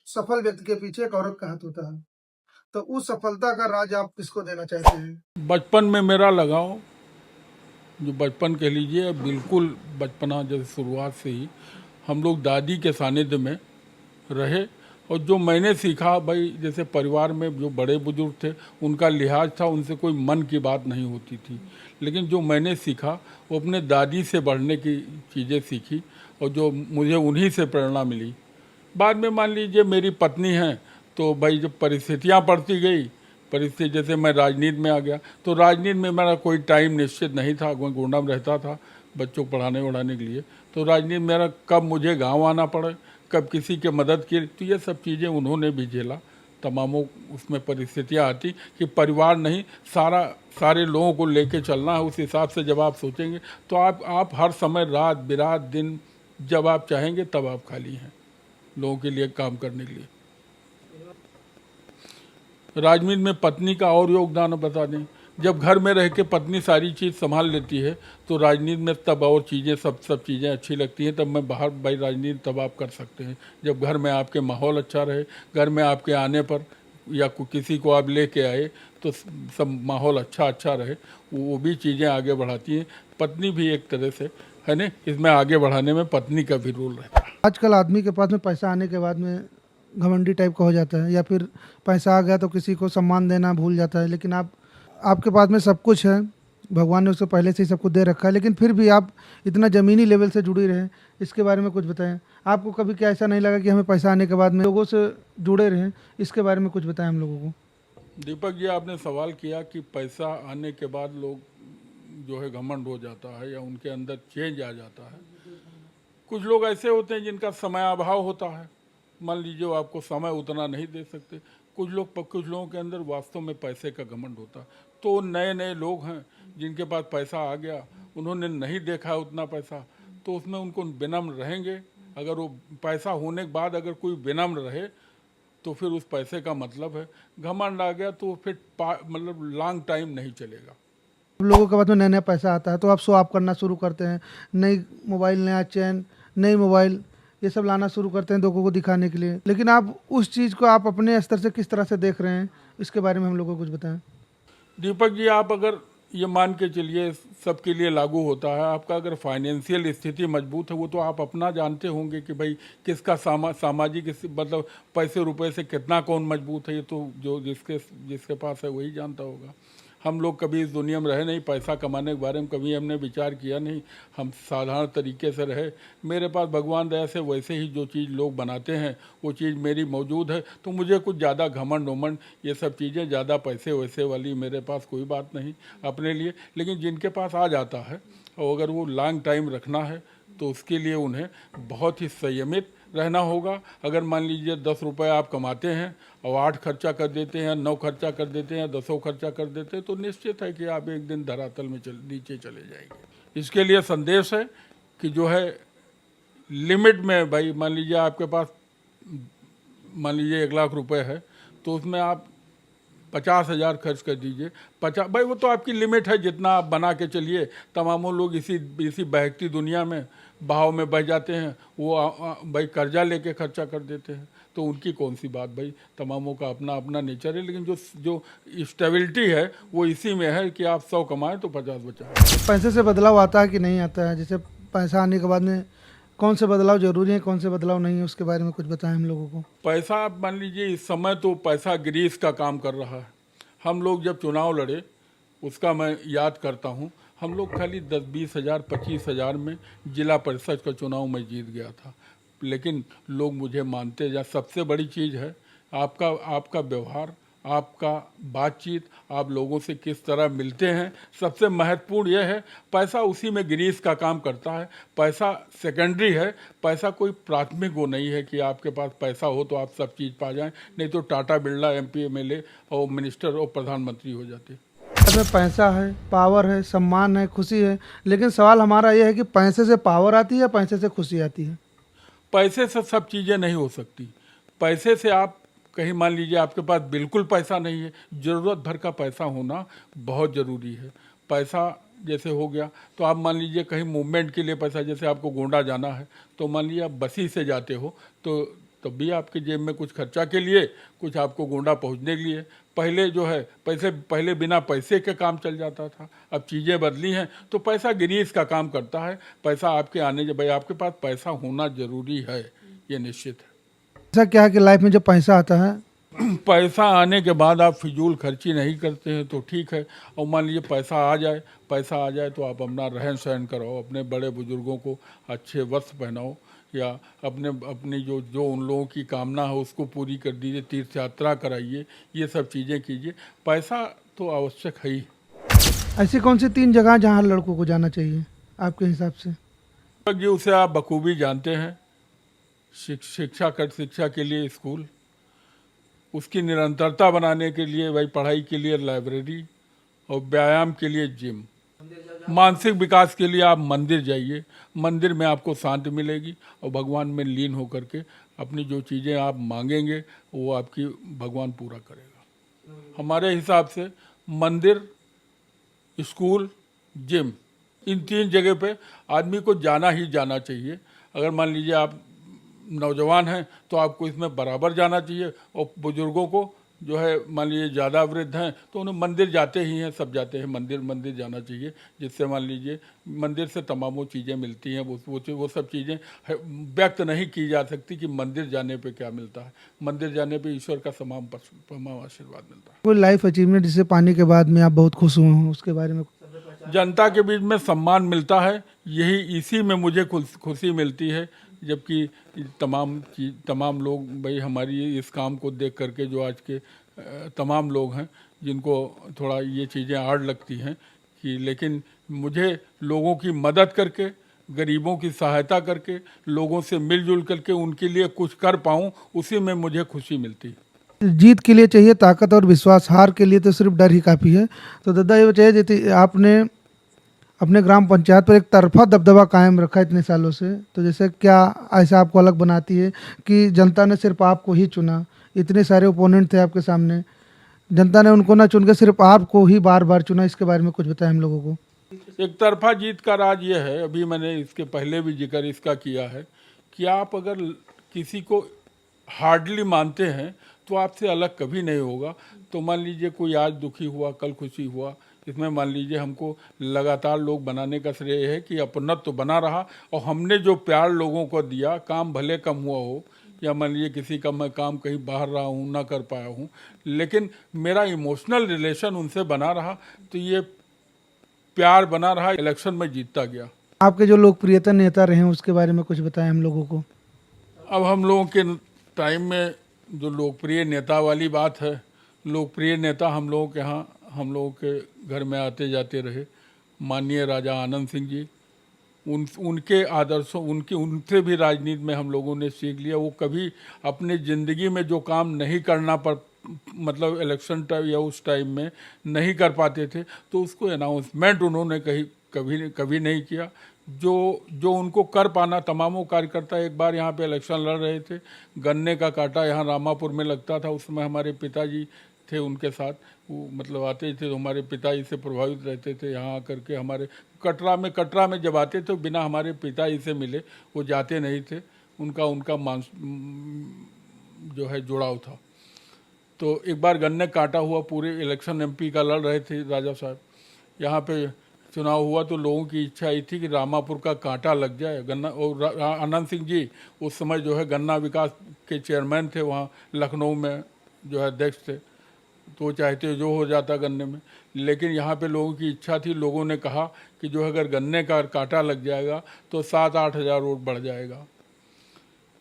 सफल व्यक्ति के पीछे एक औरत का हाथ होता है, तो उस सफलता का राज आप किसको देना चाहते हैं? बचपन में मेरा लगाव, जो बचपन कह लीजिए, बिल्कुल बचपना जैसे शुरुआत से ही हम लोग दादी के सानिध्य में रहे। और जो मैंने सीखा भाई, जैसे परिवार में जो बड़े बुजुर्ग थे उनका लिहाज था, उनसे कोई मन की बात नहीं होती थी। लेकिन जो मैंने सीखा वो अपने दादी से बढ़ने की चीज़ें सीखी, और जो मुझे उन्हीं से प्रेरणा मिली। बाद में मान लीजिए मेरी पत्नी है, तो भाई जब परिस्थितियाँ पड़ती गई, परिस्थिति जैसे मैं राजनीति में आ गया, तो राजनीति में मेरा कोई टाइम निश्चित नहीं था। मैं गोंडा में रहता था बच्चों को पढ़ाने वढ़ाने के लिए, तो राजनीति मेरा कब मुझे गांव आना पड़े, कब किसी के मदद की, तो ये सब चीज़ें उन्होंने भी झेला। तमामों उसमें परिस्थितियाँ आती कि परिवार नहीं, सारे लोगों को लेके चलना है। उस हिसाब से जब आप सोचेंगे तो आप हर समय रात बिरात दिन जब आप चाहेंगे तब आप खाली हैं लोगों के लिए काम करने के लिए। राजनीति में पत्नी का और योगदान बता दें, जब घर में रह के पत्नी सारी चीज़ संभाल लेती है तो राजनीति में तब और चीज़ें सब चीज़ें अच्छी लगती हैं। तब मैं बाहर भाई राजनीति तब आप कर सकते हैं जब घर में आपके माहौल अच्छा रहे, घर में आपके आने पर या किसी को आप लेके आए तो सब माहौल अच्छा रहे, वो भी चीज़ें आगे बढ़ाती हैं। पत्नी भी एक तरह से है ना, इसमें आगे बढ़ाने में पत्नी का भी रोल रहता है। आजकल आदमी के पास में पैसा आने के बाद में घमंडी टाइप का हो जाता है, या फिर पैसा आ गया तो किसी को सम्मान देना भूल जाता है। लेकिन आपके पास में सब कुछ है, भगवान ने उसको पहले से ही सब कुछ दे रखा है, लेकिन फिर भी आप इतना ज़मीनी लेवल से जुड़ी रहे, इसके बारे में कुछ बताएं। आपको कभी क्या ऐसा नहीं लगा कि हमें पैसा आने के बाद में लोगों से जुड़े रहें? इसके बारे में कुछ बताएं हम लोगों को। दीपक जी, आपने सवाल किया कि पैसा आने के बाद लोग जो है घमंड हो जाता है या उनके अंदर चेंज आ जाता है। कुछ लोग ऐसे होते हैं जिनका समय अभाव होता है, मान लीजिए वो आपको समय उतना नहीं दे सकते। कुछ लोगों के अंदर वास्तव में पैसे का घमंड होता है। तो नए लोग हैं जिनके पास पैसा आ गया, उन्होंने नहीं देखा है उतना पैसा, तो उसमें उनको विनम्र रहेंगे। अगर वो पैसा होने के बाद अगर कोई विनम्र रहे तो फिर उस पैसे का मतलब है। घमंड आ गया तो फिर मतलब लॉन्ग टाइम नहीं चलेगा। लोगों के पास में नया नया पैसा आता है तो आप शो ऑफ करना शुरू करते हैं, नई मोबाइल, नया चैन, नई मोबाइल, ये सब लाना शुरू करते हैं लोगों को दिखाने के लिए। लेकिन आप उस चीज़ को आप अपने स्तर से किस तरह से देख रहे हैं, इसके बारे में हम लोगों को कुछ बताएं। दीपक जी, आप अगर ये मान के चलिए सबके लिए लागू होता है, आपका अगर फाइनेंशियल स्थिति मजबूत है, वो तो आप अपना जानते होंगे कि भाई किसका सामाजिक मतलब पैसे रुपए से कितना कौन मजबूत है, ये तो जो जिसके पास है वही जानता होगा। हम लोग कभी इस दुनिया में रहे नहीं, पैसा कमाने के बारे में कभी हमने विचार किया नहीं, हम साधारण तरीके से रहे। मेरे पास भगवान दया से वैसे ही जो चीज़ लोग बनाते हैं वो चीज़ मेरी मौजूद है, तो मुझे कुछ ज़्यादा घमंड उमंड ये सब चीज़ें, ज़्यादा पैसे वैसे वाली मेरे पास कोई बात नहीं अपने लिए। लेकिन जिनके पास आ जाता है और अगर वो लॉन्ग टाइम रखना है तो उसके लिए उन्हें बहुत ही संयमित रहना होगा। अगर मान लीजिए 10 रुपये आप कमाते हैं और 8 खर्चा कर देते हैं, 9 खर्चा कर देते हैं, 10 खर्चा कर देते हैं, तो निश्चित है कि आप एक दिन धरातल में नीचे चले जाएंगे। इसके लिए संदेश है कि जो है लिमिट में, भाई मान लीजिए आपके पास मान लीजिए 1 लाख रुपए है, तो उसमें आप 50,000 खर्च कर दीजिए। 50 भाई वो तो आपकी लिमिट है, जितना आप बना के चलिए। तमामों लोग इसी बहकती दुनिया में बहाव में बह जाते हैं। वो भाई कर्जा लेके खर्चा कर देते हैं, तो उनकी कौन सी बात भाई। तमामों का अपना अपना नेचर है, लेकिन जो स्टेबिलिटी है वो इसी में है कि आप 100 कमाएं तो 50 बचाएं। पैसे से बदलाव आता है कि नहीं आता है? जैसे पैसा आने के बाद में कौन से बदलाव जरूरी है, कौन से बदलाव नहीं है, उसके बारे में कुछ बताएं हम लोगों को। पैसा आप मान लीजिए इस समय तो पैसा ग्रीस का काम कर रहा है। हम लोग जब चुनाव लड़े, उसका मैं याद करता हूँ, हम लोग खाली 10-20 हज़ार 25 हज़ार में जिला परिषद का चुनाव मैं जीत गया था। लेकिन लोग मुझे मानते जा। सबसे बड़ी चीज़ है आपका व्यवहार, आपका बातचीत, आप लोगों से किस तरह मिलते हैं। सबसे महत्वपूर्ण यह है, पैसा उसी में ग्रीस का काम करता है। पैसा सेकेंडरी है, पैसा कोई प्राथमिक वो नहीं है कि आपके पास पैसा हो तो आप सब चीज़ पा जाएं। नहीं तो टाटा बिरला MP MLA और मिनिस्टर और प्रधानमंत्री हो जाते। में पैसा है, पावर है, सम्मान है, खुशी है, लेकिन सवाल हमारा यह है कि पैसे से पावर आती है या पैसे से खुशी आती है? पैसे से सब चीज़ें नहीं हो सकती। पैसे से आप कहीं मान लीजिए आपके पास बिल्कुल पैसा नहीं है, ज़रूरत भर का पैसा होना बहुत ज़रूरी है। पैसा जैसे हो गया तो आप मान लीजिए कहीं मूवमेंट के लिए पैसा, जैसे आपको गोंडा जाना है तो मान लीजिए आप बसी से जाते हो तो तब भी आपके जेब में कुछ खर्चा के लिए, कुछ आपको गोंडा पहुंचने के लिए। पहले जो है पहले बिना पैसे के काम चल जाता था, अब चीज़ें बदली हैं तो पैसा ग्रीस का काम करता है। पैसा आपके आने भाई आपके पास पैसा होना ज़रूरी है, ये निश्चित है। ऐसा क्या है कि लाइफ में जब पैसा आता है, पैसा आने के बाद आप फिजूल खर्ची नहीं करते हैं तो ठीक है। और मान लीजिए पैसा आ जाए तो आप अपना रहन सहन कराओ, अपने बड़े बुजुर्गों को अच्छे वस्त्र पहनाओ, या अपनी जो उन लोगों की कामना है उसको पूरी कर दीजिए, तीर्थ यात्रा कराइए, ये सब चीज़ें कीजिए। पैसा तो आवश्यक है ही। ऐसी कौन सी 3 जगह जहाँ लड़कों को जाना चाहिए आपके हिसाब से? जी उसे आप बखूबी जानते हैं। शिक्षा के लिए स्कूल, उसकी निरंतरता बनाने के लिए भाई पढ़ाई के लिए लाइब्रेरी, और व्यायाम के लिए जिम। मानसिक विकास के लिए आप मंदिर जाइए। मंदिर में आपको शांति मिलेगी और भगवान में लीन होकर के अपनी जो चीज़ें आप मांगेंगे वो आपकी भगवान पूरा करेगा। हमारे हिसाब से मंदिर, स्कूल, जिम, इन 3 जगह पे आदमी को जाना ही जाना चाहिए। अगर मान लीजिए आप नौजवान हैं तो आपको इसमें बराबर जाना चाहिए, और बुजुर्गों को जो है मान लीजिए ज़्यादा वृद्ध हैं तो उन्हें मंदिर जाते ही हैं, सब जाते हैं, मंदिर जाना चाहिए। जिससे मान लीजिए मंदिर से तमामों चीज़ें मिलती हैं। वो सब चीज़ें व्यक्त नहीं की जा सकती कि मंदिर जाने पे क्या मिलता है। मंदिर जाने पे ईश्वर का तमाम आशीर्वाद मिलता है। कोई लाइफ अचीवमेंट जिसे पाने के बाद में आप बहुत खुश हुए हों, उसके बारे में? जनता के बीच में सम्मान मिलता है, इसी में मुझे खुशी मिलती है। जबकि तमाम लोग भाई हमारी इस काम को देख करके, जो आज के तमाम लोग हैं जिनको थोड़ा ये चीज़ें आड़ लगती हैं कि, लेकिन मुझे लोगों की मदद करके, गरीबों की सहायता करके, लोगों से मिलजुल करके उनके लिए कुछ कर पाऊँ, उसी में मुझे खुशी मिलती है। जीत के लिए चाहिए ताकत और विश्वास, हार के लिए तो सिर्फ डर ही काफ़ी है। तो दादा ये बताइए, जैसे आपने अपने ग्राम पंचायत पर एक तरफा दबदबा कायम रखा इतने सालों से, तो जैसे क्या ऐसा आपको अलग बनाती है कि जनता ने सिर्फ आपको ही चुना? इतने सारे ओपोनेंट थे आपके सामने, जनता ने उनको ना चुन के सिर्फ आपको ही बार बार चुना, इसके बारे में कुछ बताएं हम लोगों को। एक तरफा जीत का राज ये है, अभी मैंने इसके पहले भी जिक्र इसका किया है, कि आप अगर किसी को हार्डली मानते हैं तो आपसे अलग कभी नहीं होगा। तो मान लीजिए कोई आज दुखी हुआ, कल खुशी हुआ, इसमें मान लीजिए हमको लगातार लोग बनाने का श्रेय है कि अपनत्व तो बना रहा, और हमने जो प्यार लोगों को दिया, काम भले कम हुआ हो, या मान लीजिए किसी का मैं काम कहीं बाहर रहा हूँ, ना कर पाया हूँ, लेकिन मेरा इमोशनल रिलेशन उनसे बना रहा, तो ये प्यार बना रहा, इलेक्शन में जीतता गया। आपके जो लोकप्रियता नेता रहे हैं उसके बारे में कुछ बताएं हम लोगों को। अब हम लोगों के टाइम में जो लोकप्रिय नेता वाली बात है, लोकप्रिय नेता हम लोगों के यहाँ, हम लोगों के घर में आते जाते रहे, माननीय राजा आनंद सिंह जी। उनके आदर्शों, उनसे भी राजनीति में हम लोगों ने सीख लिया। वो कभी अपने ज़िंदगी में जो काम नहीं करना मतलब इलेक्शन टाइम या उस टाइम में नहीं कर पाते थे, तो उसको अनाउंसमेंट उन्होंने कभी नहीं किया। जो उनको कर पाना, तमामों कार्यकर्ता, एक बार यहाँ पे इलेक्शन लड़ रहे थे, गन्ने का कांटा यहाँ रामापुर में लगता था, उस समय हमारे पिताजी थे उनके साथ, वो मतलब आते थे तो हमारे पिताजी से प्रभावित रहते थे। यहाँ आकर के हमारे कटरा में जब आते तो बिना हमारे पिताजी से मिले वो जाते नहीं थे। उनका उनका जो है जुड़ाव था। तो एक बार गन्ने काटा हुआ, पूरे इलेक्शन एमपी का लड़ रहे थे राजा साहब, यहाँ पे चुनाव हुआ तो लोगों की इच्छा ये थी कि रामापुर का कांटा लग जाए गन्ना। और आनंद सिंह जी उस समय जो है गन्ना विकास के चेयरमैन थे, वहाँ लखनऊ में जो है अध्यक्ष थे, तो वो चाहते जो हो जाता गन्ने में। लेकिन यहाँ पे लोगों की इच्छा थी, लोगों ने कहा कि जो अगर गन्ने का कांटा लग जाएगा तो 7-8 हज़ार वोट बढ़ जाएगा।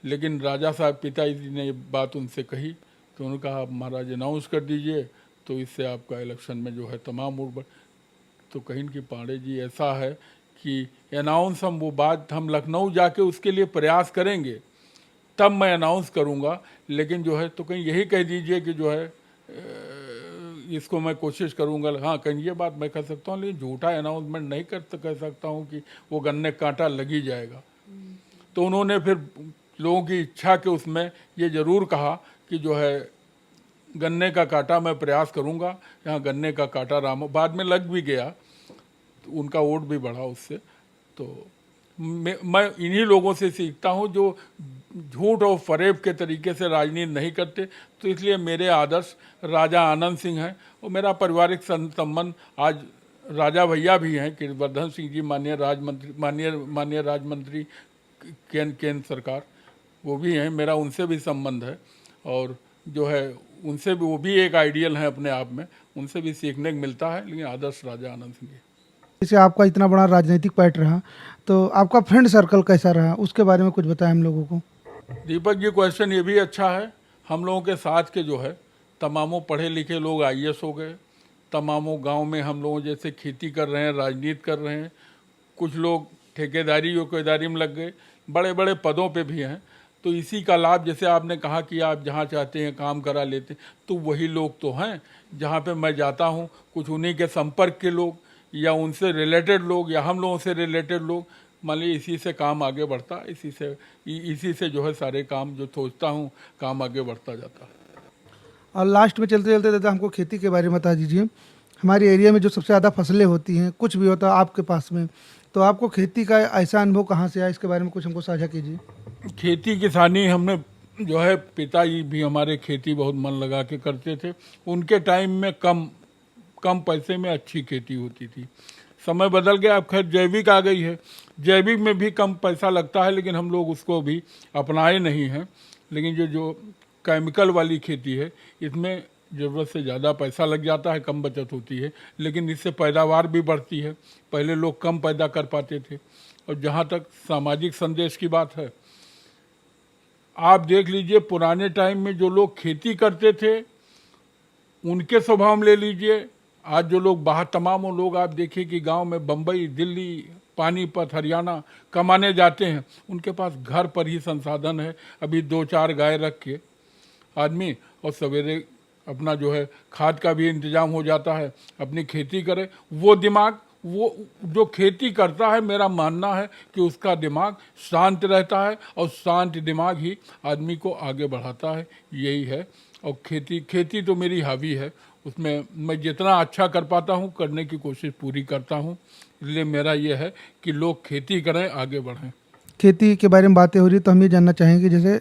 लेकिन राजा साहब पिताजी ने ये बात उनसे कही तो उन्होंने कहा आप महाराज अनाउंस कर दीजिए, तो इससे आपका इलेक्शन में जो है तमाम वोट बढ़। तो कहीं कि पांडे जी ऐसा है कि अनाउंस वो बात हम लखनऊ जाके उसके लिए प्रयास करेंगे, तब मैं अनाउंस करूंगा। लेकिन जो है तो कहीं यही कह दीजिए कि जो है इसको मैं कोशिश करूंगा। हाँ, कहीं ये बात मैं कर सकता हूँ, लेकिन झूठा अनाउंसमेंट नहीं कह सकता हूँ कि वो गन्ने कांटा लग ही जाएगा। तो उन्होंने फिर लोगों की इच्छा के उसमें ये ज़रूर कहा कि जो है गन्ने का कांटा मैं प्रयास करूंगा। यहाँ गन्ने का कांटा बाद में लग भी गया, तो उनका वोट भी बढ़ा उससे। तो मैं इन्हीं लोगों से सीखता हूँ जो झूठ और फरेब के तरीके से राजनीति नहीं करते। तो इसलिए मेरे आदर्श राजा आनंद सिंह हैं और मेरा पारिवारिक संबंध आज राजा भैया भी हैं, कीर्तिवर्धन सिंह जी माननीय राज मंत्री केंद्र सरकार, वो भी हैं, मेरा उनसे भी संबंध है। और जो है उनसे भी, वो भी एक आइडियल हैं अपने आप में, उनसे भी सीखने को मिलता है। लेकिन आदर्श राजा आनंद सिंह जी। जैसे आपका इतना बड़ा राजनीतिक पैठ रहा, तो आपका फ्रेंड सर्कल कैसा रहा, उसके बारे में कुछ बताएं हम लोगों को। दीपक जी, क्वेश्चन ये भी अच्छा है। हम लोगों के साथ के जो है तमामों पढ़े लिखे लोग IAS हो गए, तमामों गांव में हम लोगों जैसे खेती कर रहे हैं, राजनीति कर रहे हैं, कुछ लोग ठेकेदारी में लग गए, बड़े बड़े पदों पे भी हैं। तो इसी का लाभ, जैसे आपने कहा कि आप जहाँ चाहते हैं काम करा लेते, तो वही लोग तो हैं जहाँ पे मैं जाता हूँ, कुछ उन्हीं के संपर्क के लोग या उनसे रिलेटेड लोग या हम लोगों से रिलेटेड लोग, मान लीजिए इसी से काम आगे बढ़ता, इसी से जो है सारे काम जो सोचता हूँ काम आगे बढ़ता जाता है। और लास्ट में चलते चलते दादा हमको खेती के बारे में बता दीजिए। हमारे एरिया में जो सबसे ज़्यादा फसलें होती हैं, कुछ भी होता है आपके पास में, तो आपको खेती का ऐसा अनुभव कहाँ से आया, इसके बारे में कुछ हमको साझा कीजिए। खेती किसानी हमने जो है, पिताजी भी हमारे खेती बहुत मन लगा के करते थे। उनके टाइम में कम पैसे में अच्छी खेती होती थी। समय बदल गया, अब खैर जैविक आ गई है, जैविक में भी कम पैसा लगता है, लेकिन हम लोग उसको भी अपनाए नहीं हैं। लेकिन जो केमिकल वाली खेती है, इसमें ज़रूरत से ज़्यादा पैसा लग जाता है, कम बचत होती है, लेकिन इससे पैदावार भी बढ़ती है। पहले लोग कम पैदा कर पाते थे। और जहाँ तक सामाजिक संदेश की बात है, आप देख लीजिए पुराने टाइम में जो लोग खेती करते थे उनके स्वभाव में ले लीजिए, आज जो लोग बाहर, तमाम लोग आप देखिए कि गांव में बम्बई, दिल्ली, पानीपत, हरियाणा कमाने जाते हैं, उनके पास घर पर ही संसाधन है, अभी 2-4 गाय रख के आदमी, और सवेरे अपना जो है खाद का भी इंतजाम हो जाता है, अपनी खेती करे। वो दिमाग, वो जो खेती करता है, मेरा मानना है कि उसका दिमाग शांत रहता है और शांत दिमाग ही आदमी को आगे बढ़ाता है, यही है। और खेती तो मेरी हॉबी है, उसमें मैं जितना अच्छा कर पाता हूँ करने की कोशिश पूरी करता हूँ। इसलिए मेरा ये है कि लोग खेती करें, आगे बढ़ें। खेती के बारे में बातें हो रही, तो हम ये जानना चाहेंगे जैसे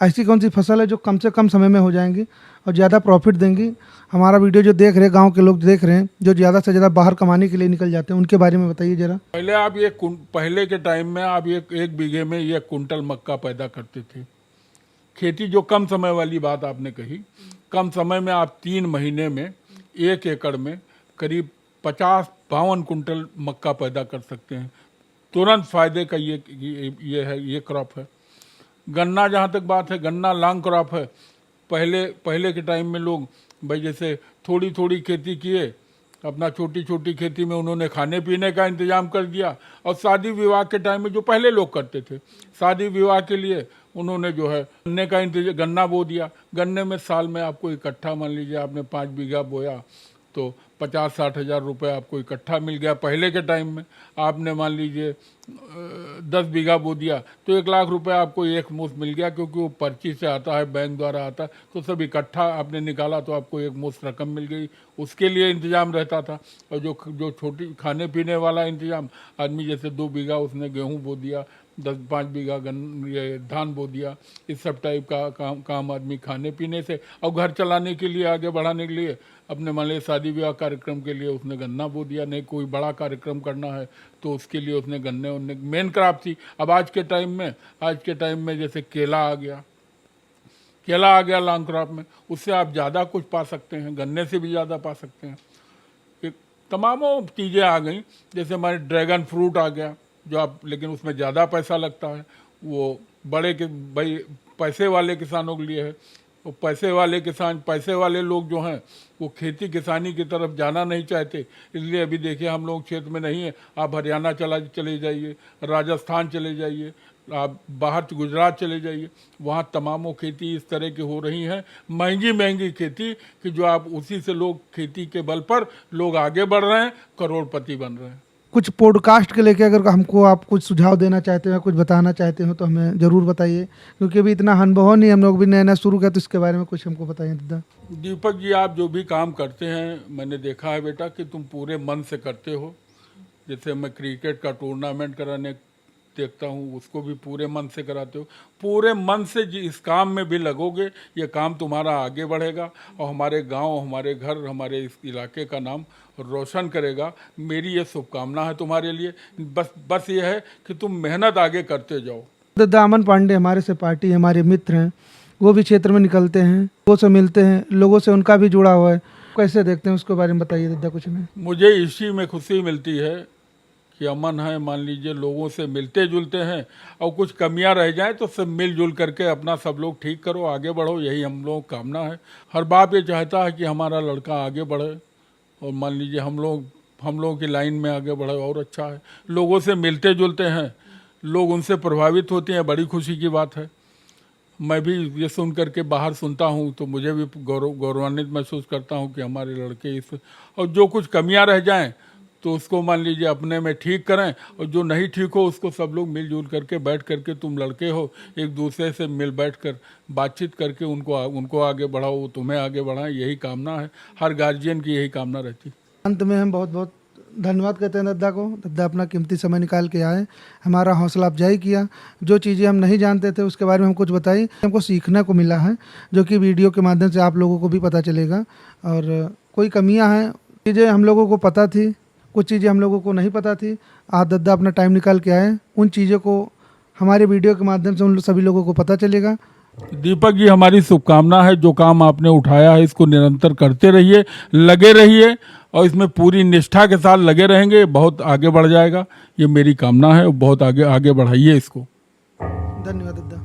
ऐसी कौन सी फसल है जो कम से कम समय में हो जाएंगी और ज़्यादा प्रॉफिट देंगी। हमारा वीडियो जो देख रहे हैं, गांव के लोग देख रहे हैं, जो ज़्यादा से ज़्यादा बाहर कमाने के लिए निकल जाते हैं, उनके बारे में बताइए ज़रा। पहले के टाइम में आप एक बीघे में 1 कुंटल मक्का पैदा करते थे। खेती जो कम समय वाली बात आपने कही, कम समय में आप 3 महीने में 1 एकड़ में करीब 50-52 कुंटल मक्का पैदा कर सकते हैं। तुरंत फायदे का ये क्रॉप है। गन्ना, जहाँ तक बात है, गन्ना लॉन्ग क्रॉप है। पहले के टाइम में लोग भाई जैसे थोड़ी थोड़ी खेती किए, अपना छोटी छोटी खेती में उन्होंने खाने पीने का इंतजाम कर दिया। और शादी विवाह के टाइम में जो पहले लोग करते थे, शादी विवाह के लिए उन्होंने जो है गन्ने का इंतजाम, गन्ना बो दिया। गन्ने में साल में आपको इकट्ठा, मान लीजिए आपने 5 बीघा बोया तो 50-60 हज़ार रुपये आपको इकट्ठा मिल गया। पहले के टाइम में आपने मान लीजिए 10 बीघा बो दिया तो 1 लाख रुपए आपको एक मुश्त मिल गया, क्योंकि वो पर्ची से आता है, बैंक द्वारा आता है, तो सब इकट्ठा आपने निकाला तो आपको एक मुश्त रकम मिल गई। उसके लिए इंतजाम रहता था। और जो छोटी खाने पीने वाला इंतजाम, आदमी जैसे 2 बीघा उसने गेहूं बो दिया, 5 बीघा ये धान बो दिया, इस सब टाइप का काम आदमी खाने पीने से, और घर चलाने के लिए, आगे बढ़ाने के लिए, अपने मान लीजिए शादी ब्याह कार्यक्रम के लिए उसने गन्ना बो दिया। नहीं कोई बड़ा कार्यक्रम करना है तो उसके लिए उसने गन्ने उन्ने मेन क्रॉप थी। अब आज के टाइम में जैसे केला आ गया लॉन्ग क्रॉप में, उससे आप ज़्यादा कुछ पा सकते हैं, गन्ने से भी ज़्यादा पा सकते हैं। एक तमामों चीज़ें आ गई, जैसे हमारे ड्रैगन फ्रूट आ गया, जो आप, लेकिन उसमें ज़्यादा पैसा लगता है, वो बड़े के भाई पैसे वाले किसानों के लिए है। वो पैसे वाले लोग जो हैं वो खेती किसानी की तरफ जाना नहीं चाहते, इसलिए अभी देखिए हम लोग क्षेत्र में नहीं है। आप हरियाणा चले जाइए, राजस्थान चले जाइए, आप बाहर गुजरात चले जाइए, वहाँ तमामों खेती इस तरह की हो रही हैं, महंगी खेती, कि जो आप उसी से लोग खेती के बल पर लोग आगे बढ़ रहे हैं, करोड़पति बन रहे हैं। कुछ पॉडकास्ट के लेके अगर हमको आप कुछ सुझाव देना चाहते हो, कुछ बताना चाहते हो तो हमें ज़रूर बताइए, क्योंकि अभी इतना अनुभव नहीं, हम लोग भी नया शुरू किया, तो इसके बारे में कुछ हमको बताइए दादा। दीपक जी, आप जो भी काम करते हैं, मैंने देखा है बेटा कि तुम पूरे मन से करते हो। जैसे मैं क्रिकेट का टूर्नामेंट कराने देखता हूँ, उसको भी पूरे मन से कराते हो। पूरे मन से इस काम में भी लगोगे, ये काम तुम्हारा आगे बढ़ेगा और हमारे गांव, हमारे घर, हमारे इस इलाके का नाम रोशन करेगा। मेरी ये शुभकामना है तुम्हारे लिए। बस ये है कि तुम मेहनत आगे करते जाओ। दादा अमन पांडे हमारे से पार्टी, हमारे मित्र हैं, वो भी क्षेत्र में निकलते हैं, लोगों से मिलते हैं, लोगों से उनका भी जुड़ा हुआ है। कैसे देखते हैं उसके बारे में बताइए दादा कुछ में। मुझे इसी में खुशी मिलती है कि अमन है, मान लीजिए लोगों से मिलते जुलते हैं, और कुछ कमियां रह जाएं तो सब मिलजुल करके अपना सब लोग ठीक करो, आगे बढ़ो, यही हम लोग कामना है। हर बाप ये चाहता है कि हमारा लड़का आगे बढ़े, और मान लीजिए हम लोगों की लाइन में आगे बढ़े, और अच्छा है। लोगों से मिलते जुलते हैं, लोग उनसे प्रभावित होते हैं, बड़ी खुशी की बात है। मैं भी ये सुन करके बाहर सुनता हूँ तो मुझे भी गौरवान्वित महसूस करता हूँ कि हमारे लड़के इस, और जो कुछ कमियां रह जाएं तो उसको मान लीजिए अपने में ठीक करें, और जो नहीं ठीक हो उसको सब लोग मिलजुल करके बैठ करके, तुम लड़के हो, एक दूसरे से मिल बैठ कर बातचीत करके उनको आगे बढ़ाओ, वो तुम्हें आगे बढ़ाएं, यही कामना है। हर गार्जियन की यही कामना रहती है। अंत में हम बहुत बहुत धन्यवाद कहते हैं दादा को। दादा अपना कीमती समय निकाल के आए, हमारा हौसला अफजाई किया, जो चीज़ें हम नहीं जानते थे उसके बारे में हम कुछ बताई, हमको सीखने को मिला है, जो कि वीडियो के माध्यम से आप लोगों को भी पता चलेगा। और कोई कमियां हैं, चीज़ें हम लोगों को पता थी, कुछ चीज़ें हम लोगों को नहीं पता थी। आज दादा अपना टाइम निकाल के आए, उन चीज़ों को हमारे वीडियो के माध्यम से उन सभी लोगों को पता चलेगा। दीपक जी, हमारी शुभकामना है, जो काम आपने उठाया है इसको निरंतर करते रहिए, लगे रहिए, और इसमें पूरी निष्ठा के साथ लगे रहेंगे, बहुत आगे बढ़ जाएगा, ये मेरी कामना है। बहुत आगे बढ़ाइए इसको। धन्यवाद दादा।